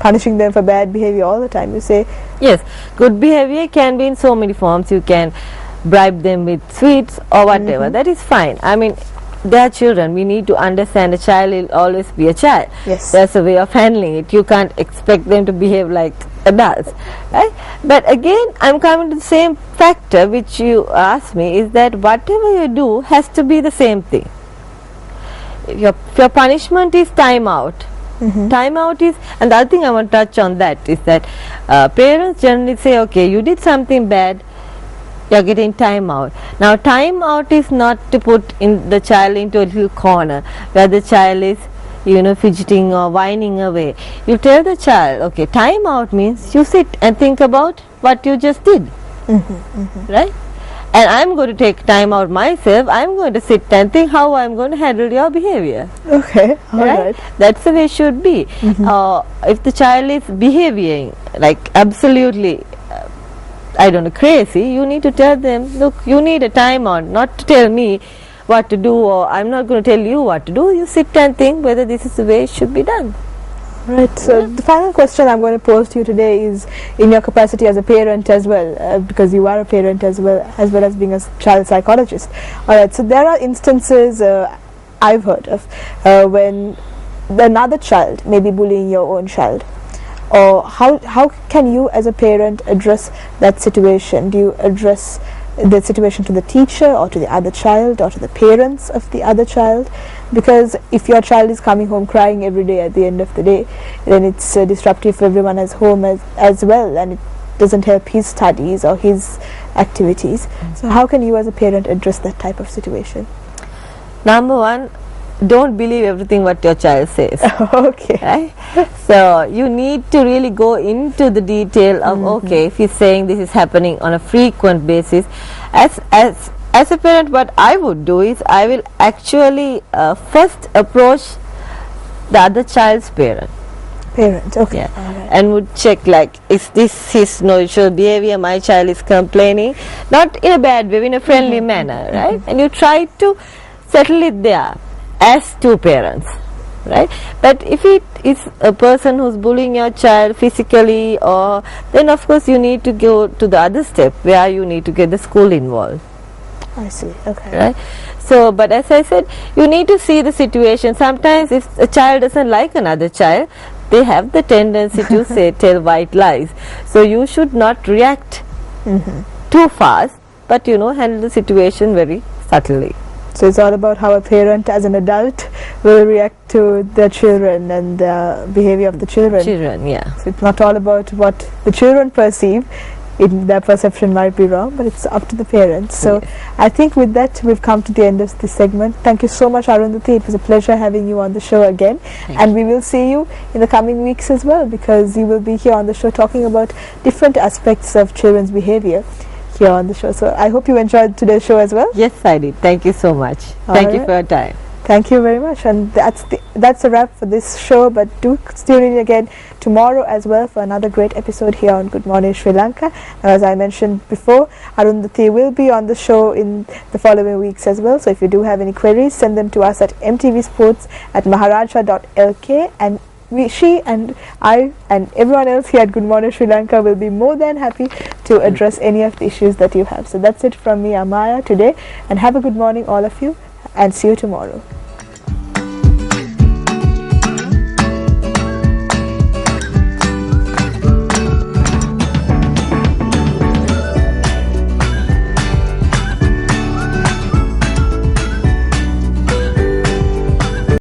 punishing them for bad behavior all the time. You say yes, good behavior can be in so many forms. You can bribe them with sweets or whatever. That is fine. I mean, they are children. We need to understand a child will always be a child. Yes. There's a way of handling it. You can't expect them to behave like adults, right? But again, I'm coming to the same factor which you asked me, is that whatever you do has to be the same thing. If your punishment is time out. Time out is, and the other thing I want to touch on that is that parents generally say, okay, you did something bad, you're getting time out. Now time out is not to put in the child into a little corner where the child is, you know, fidgeting or whining away. You tell the child, okay, time out means you sit and think about what you just did, right? And I'm going to take time out myself. I'm going to sit and think how I'm going to handle your behavior. okay, all right. That's the way it should be. If the child is behaving like absolutely I don't know, crazy, you need to tell them, look, you need a time out, not to tell me what to do, or I'm not going to tell you what to do. You sit and think whether this is the way it should be done. Right. So the final question I'm going to pose to you today is in your capacity as a parent as well, because you are a parent as well as being a child psychologist. All right. So there are instances I've heard of when another child may be bullying your own child. Or how can you as a parent address that situation? Do you address the situation to the teacher or to the other child or to the parents of the other child? Because if your child is coming home crying every day at the end of the day, then it's disruptive for everyone at home as well, and it doesn't help his studies or his activities. So how can you as a parent address that type of situation? Number one, don't believe everything what your child says. Okay. Right? So you need to really go into the detail of okay, if he's saying this is happening on a frequent basis, as a parent, what I would do is I will actually first approach the other child's parent. Okay. Yeah. Right. And would check, like, is this his usual behavior? My child is complaining, not in a bad way, in a friendly manner, right? And you try to settle it there as two parents, right? But if it is a person who's bullying your child physically, or then of course you need to go to the other step where you need to get the school involved. I see. Okay. Right. So, but as I said, you need to see the situation. Sometimes if a child doesn't like another child, they have the tendency to tell white lies. So you should not react too fast, but handle the situation very subtly. So it's all about how a parent as an adult will react to their children and the behavior of the children. Yeah. So it's not all about what the children perceive. Their perception might be wrong, but it's up to the parents. So I think with that we've come to the end of this segment. Thank you so much, Arundhati. It was a pleasure having you on the show again. And we will see you in the coming weeks as well, because you will be here on the show talking about different aspects of children's behavior here on the show. So I hope you enjoyed today's show as well. Yes, I did. Thank you so much. Thank you for your time. Thank you very much. And that's a wrap for this show, but do tune in again tomorrow as well for another great episode here on Good Morning Sri Lanka. Now, as I mentioned before, Arundhati will be on the show in the following weeks as well. So if you do have any queries, send them to us at mtvsports@maharaja.lk, and she and I and everyone else here at Good Morning Sri Lanka will be more than happy to address any of the issues that you have. So that's it from me, Amaya, today, and have a good morning all of you, and see you tomorrow.